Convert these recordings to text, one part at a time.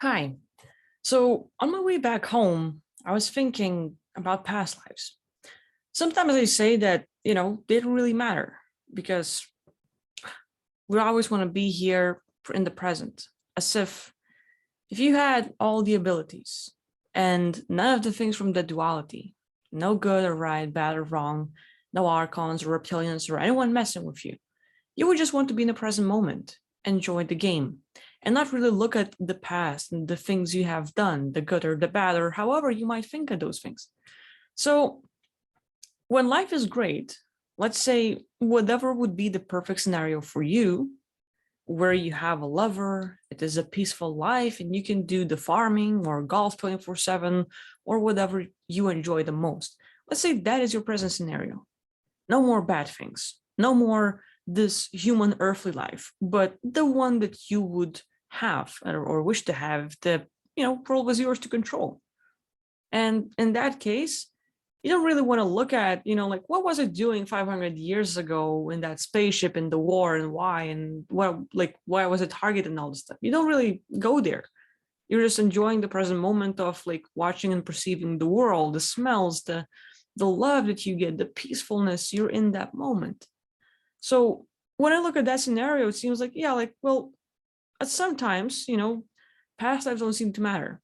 Hi. So on my way back home, I was thinking about past lives. Sometimes I say that, they don't really matter because we always want to be here in the present, as if you had all the abilities and none of the things from the duality, no good or right, bad or wrong, no archons or reptilians or anyone messing with you. You would just want to be in the present moment, enjoy the game, and not really look at the past and the things you have done, the good or the bad, or however you might think of those things. So when life is great, let's say whatever would be the perfect scenario for you, where you have a lover, it is a peaceful life, and you can do the farming or golf 24/7 or whatever you enjoy the most. Let's say that is your present scenario. No more bad things, no more this human earthly life, but the one that you would have or wish to have, the world was yours to control. And in that case, you don't really want to look at, like what was it doing 500 years ago in that spaceship in the war and why and what, like why was it targeted and all this stuff. You don't really go there. You're just enjoying the present moment of like watching and perceiving the world, the smells, the love that you get, the peacefulness. You're in that moment. So when I look at that scenario, it seems like, yeah, like, well, at sometimes, past lives don't seem to matter.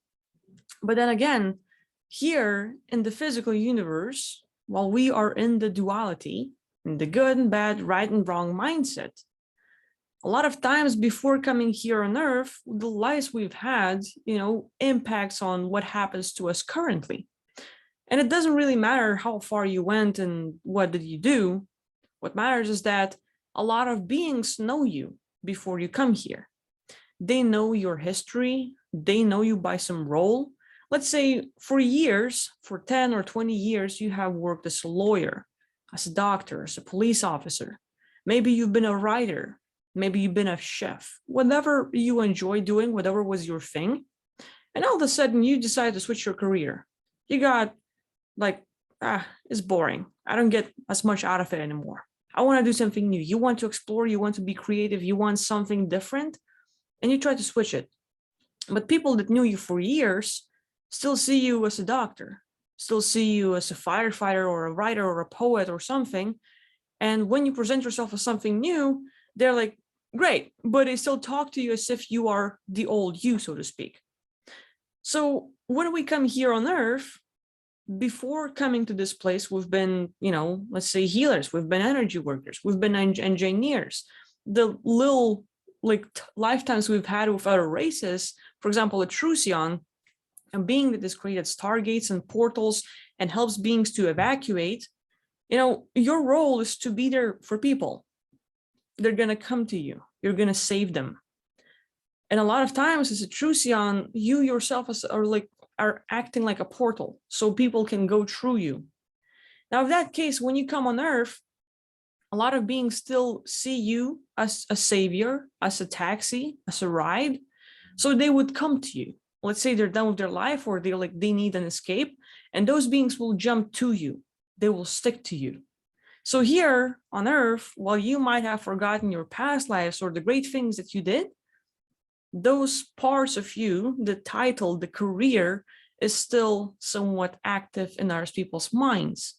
But then again, here in the physical universe, while we are in the duality, in the good and bad, right and wrong mindset, a lot of times before coming here on earth, the lives we've had, impacts on what happens to us currently. And it doesn't really matter how far you went and what did you do. What matters is that a lot of beings know you before you come here. They know your history. They know you by some role. Let's say for years, for 10 or 20 years, you have worked as a lawyer, as a doctor, as a police officer. Maybe you've been a writer. Maybe you've been a chef. Whatever you enjoy doing, whatever was your thing. And all of a sudden, you decide to switch your career. You got like, it's boring. I don't get as much out of it anymore. I want to do something new. You want to explore, you want to be creative, you want something different, and you try to switch it. But people that knew you for years still see you as a doctor, still see you as a firefighter or a writer or a poet or something. And when you present yourself as something new, they're like, great, but they still talk to you as if you are the old you, so to speak. So when we come here on Earth, before coming to this place, we've been, let's say healers, we've been energy workers, we've been engineers. The little lifetimes we've had with other races, for example, a Trucion, a being that has created stargates and portals and helps beings to evacuate, your role is to be there for people. They're going to come to you. You're going to save them. And a lot of times as a Trucion, you yourself are acting like a portal so people can go through you. Now, in that case, when you come on Earth, a lot of beings still see you as a savior, as a taxi, as a ride. So they would come to you. Let's say they're done with their life or they need an escape, and those beings will jump to you. They will stick to you. So here on Earth, while you might have forgotten your past lives or the great things that you did, those parts of you, the title, the career, is still somewhat active in other people's minds.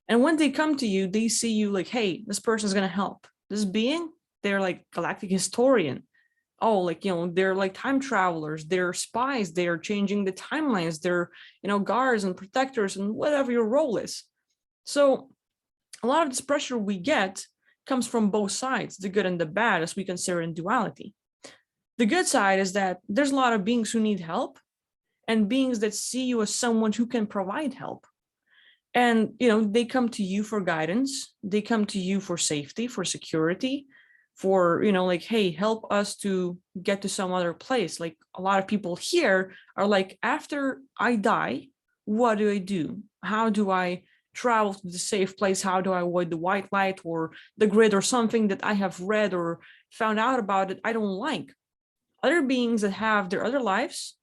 And when they come to you, they see you like, hey, this person's going to help. This being, they're like galactic historian. Oh, they're like time travelers, they're spies, they're changing the timelines, they're, guards and protectors and whatever your role is. So a lot of this pressure we get comes from both sides, the good and the bad, as we consider in duality. The good side is that there's a lot of beings who need help and beings that see you as someone who can provide help. And, they come to you for guidance. They come to you for safety, for security, for, hey, help us to get to some other place. Like a lot of people here are like, after I die, what do I do? How do I travel to the safe place? How do I avoid the white light or the grid or something that I have read or found out about it I don't like? Other beings that have their other lives,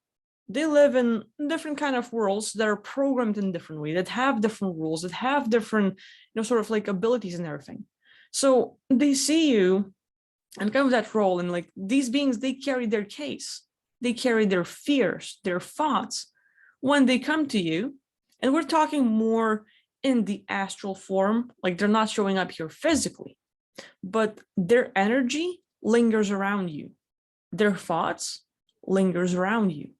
they live in different kind of worlds that are programmed in different way, that have different rules, that have different, sort of like abilities and everything. So they see you and come with that role, and like these beings, they carry their case. they carry their fears, their thoughts when they come to you. And we're talking more in the astral form, like they're not showing up here physically, but their energy lingers around you. Their thoughts lingers around you.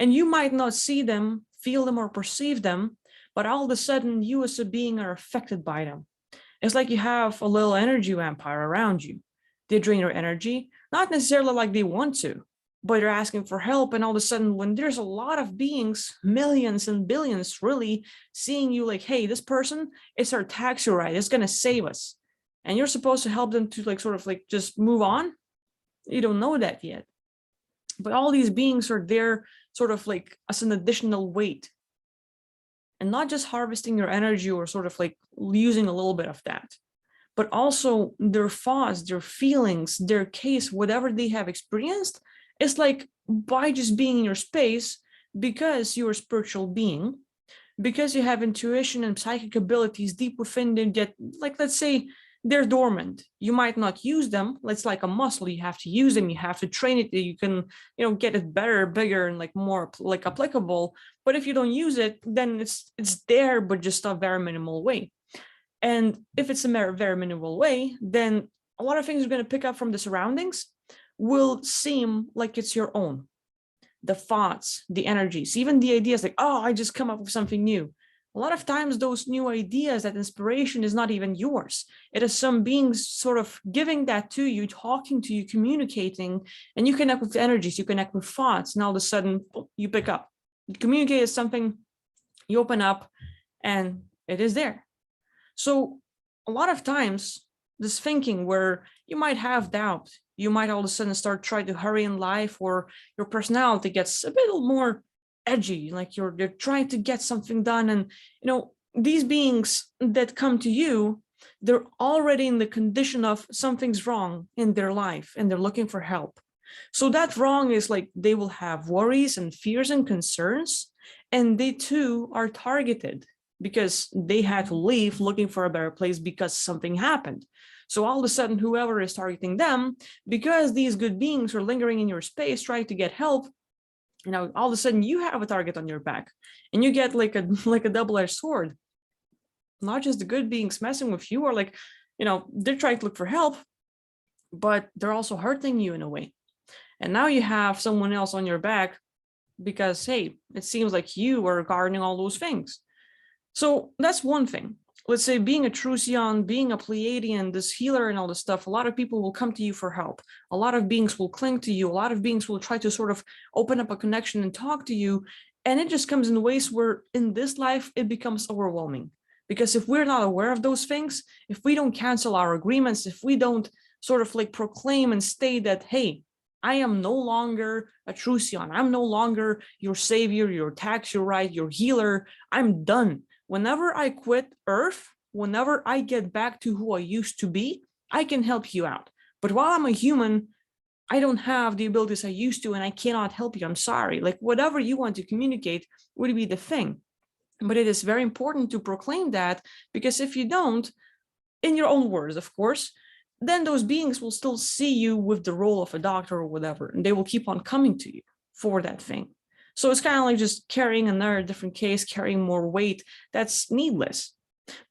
And you might not see them, feel them, or perceive them, but all of a sudden you as a being are affected by them. It's like you have a little energy vampire around you. They drain your energy, not necessarily like they want to, but they're asking for help. And all of a sudden, when there's a lot of beings, millions and billions really seeing you like, hey, this person is our taxi ride, it's going to save us. And you're supposed to help them to like sort of like just move on. You don't know that yet. But all these beings are there sort of like as an additional weight. And not just harvesting your energy or sort of like using a little bit of that, but also their thoughts, their feelings, their case, whatever they have experienced. It's like by just being in your space, because you're a spiritual being, because you have intuition and psychic abilities deep within them, yet, like, let's say they're dormant. You might not use them. It's like a muscle. You have to use them. You have to train it. You can, get it better, bigger, and like more like applicable. But if you don't use it, then it's there, but just a very minimal way. And if it's a very minimal way, then a lot of things you're going to pick up from the surroundings will seem like it's your own. The thoughts, the energies, even the ideas like, oh, I just come up with something new. A lot of times those new ideas, that inspiration is not even yours. It is some beings sort of giving that to you, talking to you, communicating, and you connect with energies, you connect with thoughts, and all of a sudden you pick up. You communicate something, you open up, and it is there. So a lot of times this thinking where you might have doubt, you might all of a sudden start trying to hurry in life, or your personality gets a bit more edgy, like you're trying to get something done. And these beings that come to you, they're already in the condition of something's wrong in their life and they're looking for help. So that wrong is like they will have worries and fears and concerns, and they too are targeted because they had to leave looking for a better place because something happened. So all of a sudden, whoever is targeting them, because these good beings are lingering in your space trying to get help, all of a sudden you have a target on your back, and you get like a double-edged sword. Not just the good beings messing with you, or they're trying to look for help, but they're also hurting you in a way. And now you have someone else on your back because, hey, it seems like you are guarding all those things. So that's one thing. Let's say being a Trucion, being a Pleiadian, this healer and all this stuff, a lot of people will come to you for help. A lot of beings will cling to you. A lot of beings will try to sort of open up a connection and talk to you. And it just comes in ways where in this life, it becomes overwhelming. Because if we're not aware of those things, if we don't cancel our agreements, if we don't sort of like proclaim and state that, hey, I am no longer a Trucion. I'm no longer your savior, your tax, your right, your healer. I'm done. Whenever I quit Earth, whenever I get back to who I used to be, I can help you out. But while I'm a human, I don't have the abilities I used to, and I cannot help you. I'm sorry. Like whatever you want to communicate would be the thing. But it is very important to proclaim that, because if you don't, in your own words, of course, then those beings will still see you with the role of a doctor or whatever, and they will keep on coming to you for that thing. So it's kind of like just carrying another different case, carrying more weight that's needless.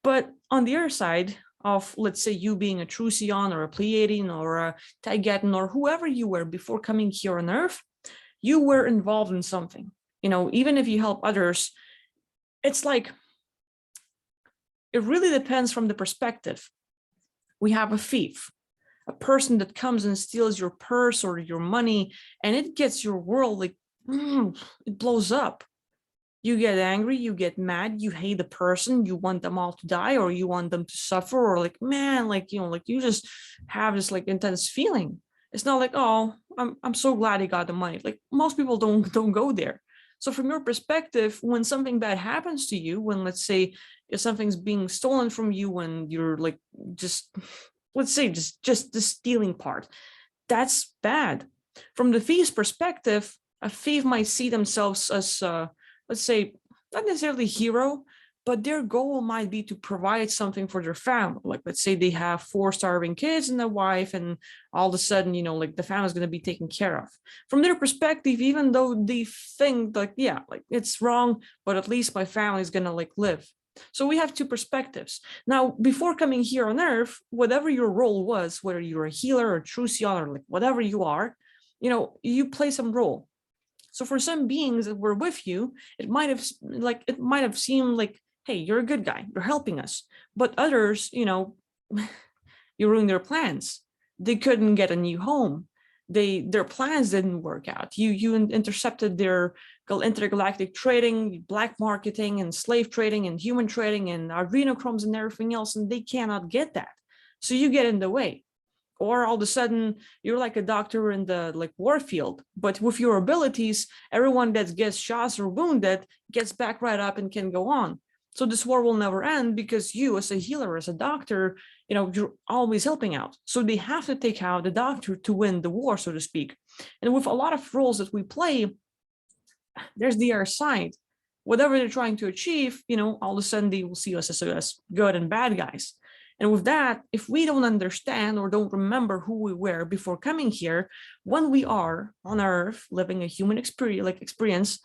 But on the other side of, let's say, you being a Trucion or a Pleiadian or a Taigetan or whoever you were before coming here on Earth, you were involved in something. Even if you help others, it's like, it really depends from the perspective. We have a thief, a person that comes and steals your purse or your money, and it gets your world like, it blows up. You get angry, you get mad, you hate the person, you want them all to die, or you want them to suffer, or like, man, you just have this like intense feeling. It's not like, oh, I'm so glad he got the money. Like most people don't go there. So from your perspective, when something bad happens to you, when let's say if something's being stolen from you, when you're like let's say just the stealing part, that's bad. From the thief's perspective, a thief might see themselves as let's say not necessarily hero, but their goal might be to provide something for their family. Like, let's say they have 4 starving kids and a wife, and all of a sudden, like the family's going to be taken care of. From their perspective, even though they think like, yeah, like it's wrong, but at least my family is going to like live. So we have 2 perspectives. Now, before coming here on Earth, whatever your role was, whether you're a healer or a true seer, like whatever you are, you play some role. So for some beings that were with you, it might have seemed like, hey, you're a good guy, you're helping us. But others, you ruined their plans. They couldn't get a new home. Their plans didn't work out. You intercepted their intergalactic trading, black marketing, and slave trading, and human trading, and adrenochromes and everything else, and they cannot get that. So you get in the way. Or all of a sudden you're like a doctor in the like war field, but with your abilities, everyone that gets shot or wounded gets back right up and can go on. So this war will never end because you, as a healer, as a doctor, you're always helping out. So they have to take out the doctor to win the war, so to speak. And with a lot of roles that we play, there's the other side. Whatever they're trying to achieve, all of a sudden they will see us as good and bad guys. And with that, if we don't understand or don't remember who we were before coming here, when we are on Earth living a human experience,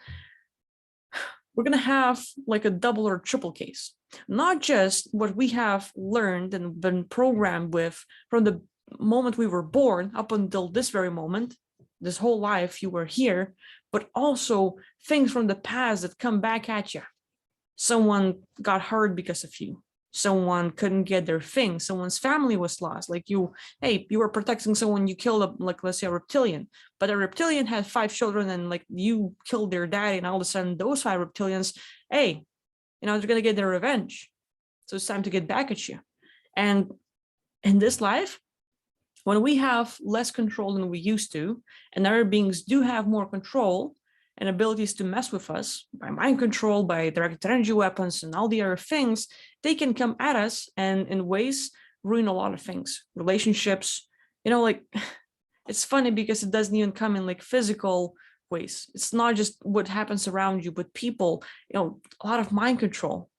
we're going to have like a double or triple case. Not just what we have learned and been programmed with from the moment we were born up until this very moment, this whole life you were here, but also things from the past that come back at you. Someone got hurt because of you. Someone couldn't get their thing. Someone's family was lost. Like you were protecting someone, you killed like, let's say a reptilian, but a reptilian had 5 children and like you killed their daddy, and all of a sudden those 5 reptilians, they're going to get their revenge. So it's time to get back at you. And in this life, when we have less control than we used to, and other beings do have more control and abilities to mess with us by mind control, by directed energy weapons, and all the other things, they can come at us and in ways ruin a lot of things, relationships. Like it's funny because it doesn't even come in like physical ways. It's not just what happens around you, but people, a lot of mind control.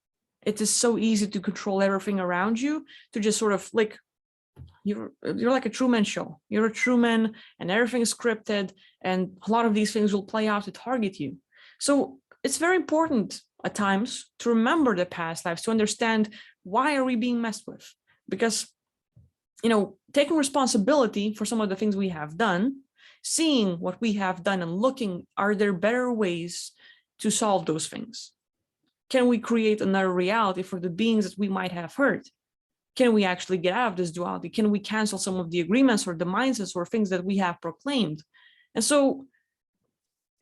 It is so easy to control everything around you, to just sort of like, you're like a Truman show. You're a Truman and everything is scripted, and a lot of these things will play out to target you. So it's very important at times to remember the past lives, to understand why are we being messed with? Because, taking responsibility for some of the things we have done, seeing what we have done and looking, are there better ways to solve those things? Can we create another reality for the beings that we might have hurt? Can we actually get out of this duality? Can we cancel some of the agreements or the mindsets or things that we have proclaimed? And so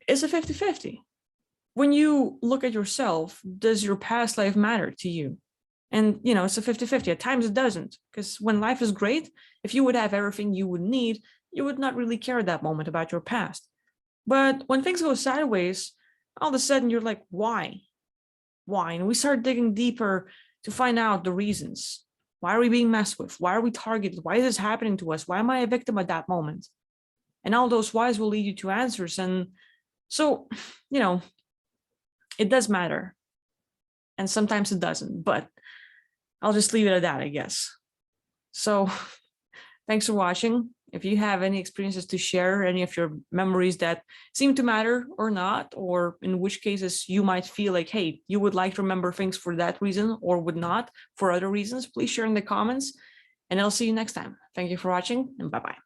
it's a 50-50. When you look at yourself, does your past life matter to you? And, it's a 50-50. At times it doesn't, because when life is great, if you would have everything you would need, you would not really care at that moment about your past. But when things go sideways, all of a sudden you're like, why? Why? And we start digging deeper to find out the reasons. Why are we being messed with? Why are we targeted? Why is this happening to us? Why am I a victim at that moment? And all those whys will lead you to answers. And so, it does matter. And sometimes it doesn't, but I'll just leave it at that, I guess. So thanks for watching. If you have any experiences to share, any of your memories that seem to matter or not, or in which cases you might feel like, hey, you would like to remember things for that reason or would not for other reasons, please share in the comments, and I'll see you next time. Thank you for watching, and bye-bye.